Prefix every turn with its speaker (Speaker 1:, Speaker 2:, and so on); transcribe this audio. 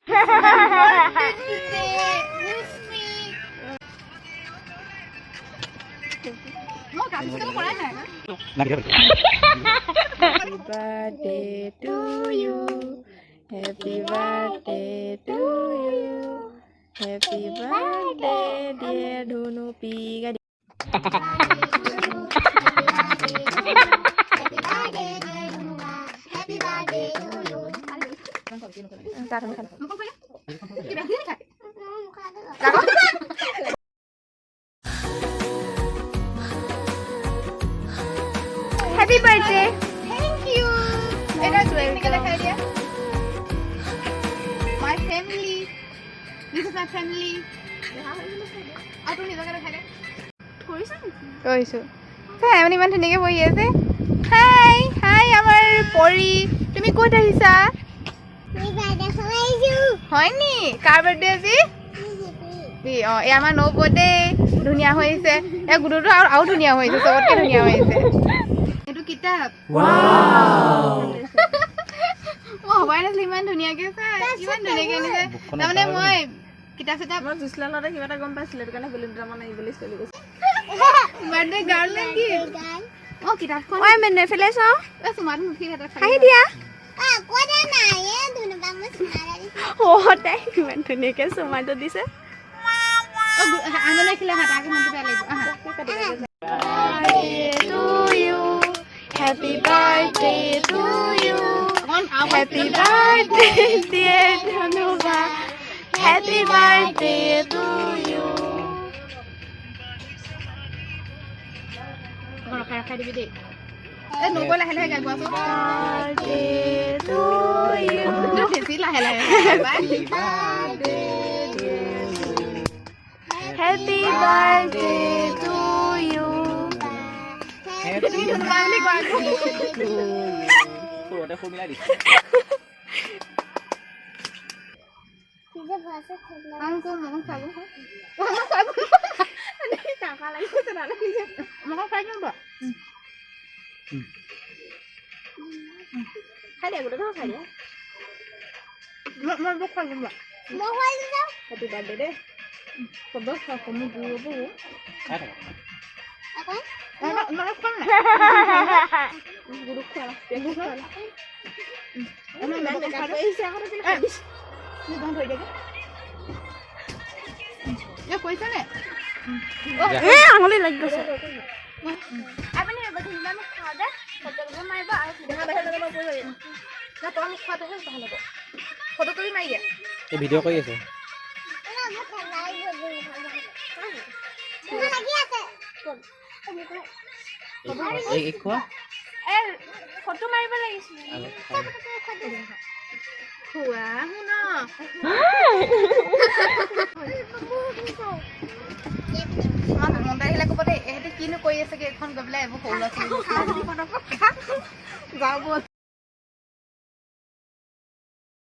Speaker 1: Happy birthday to you. Happy birthday to you. Happy birthday dear Dhonu Pigadi. Happy birthday.
Speaker 2: Thank you.
Speaker 1: It is welcome.
Speaker 2: My family. This is my family. Aku nih bakal ada.
Speaker 1: কৈছো চাই আপুনি ইমান ধুনীয়াকৈ বহি আছে হাই হাই আমাৰ পৰি তুমি ক'ত আহিছা হয় নি কাৰ বাৰ্থডে আজি এই আমাৰ নৌ বাৰ্থডে ধুনীয়া হৈ আহিছে এই গুৰুটো আৰু ধুনীয়া হৈ আহিছে চবতকৈ ধুনীয়া হৈ আহিছে এইটো কিতাপ মই হবাই নাছিলো ইমান ধুনীয়াকৈ চাই ইমান ধুনীয়াকৈ আনিছে তাৰমানে মই কিতাপ চিতাপ মই জুচলানতে কিবা এটা গম পাইছিলোঁ সেইটো কাৰণে বেলুন দুটামান আনিবলৈ চলি গৈছে বাৰ্থডে গাৰ্ল নে কি অ কিতাপখন ঐ মেনে ফেলে চাও এ সুমাত মুখি হাতে খাই দিয়া
Speaker 2: কোৱা নাই এ ধুনুবা মই সুমাৰা
Speaker 1: অ তাই কিমান ধুনীয়াকৈ সুমাটো দিছে
Speaker 2: অ আনলে খিলা হাতাকে মনটো বেয়া লাগিব আহা
Speaker 1: to you happy birthday to you happy birthday dear Dhanuba happy birthday to you খাই দিবি দেই এ নগৈ লাহে লাহে গাই গোৱাচোন birthday to you বেছি লাহে লাহে happy birthday to you happy birthday to
Speaker 3: পুরোটা ফর্মুলা দিছি
Speaker 2: Aku mau sabun. Mau sabun. Ada kakak lagi sedang lagi. Mau sabun, Mbak? Hai dia udah tahu ya. Mau bukan, Mbak. Mau aja dong. Happy birthday deh. Kebas kamu dulu, Bu.
Speaker 3: ada
Speaker 2: Apa? Mau kan? Buruk salah. Ya salah. Emang enggak ada isi aku udah habis. Ini bang thổi đấy. Ya পয়সা নে?
Speaker 1: এ আঙুলি লাগি গৈছে
Speaker 2: আপুনি এবাৰ দিলা মোক খাও দে ফটো কৰিব মাৰিবা আৰু দেখা দেখা যাব পৰি না তই মোক খাওঁতে ভাল হ'ব ফটো কৰি মাৰি দিয়া
Speaker 3: এই ভিডিও কৰি আছে এই কোৱা
Speaker 2: এ ফটো মাৰিব লাগিছিল খুৱা শুন মন্দাৰ আহিলে ক'ব দেই এহেঁতি কিনো কৰি আছে কি এখন গৈ পেলাই এইবোৰ সৰু ল'ৰা ছোৱালী যাওঁ ব'ল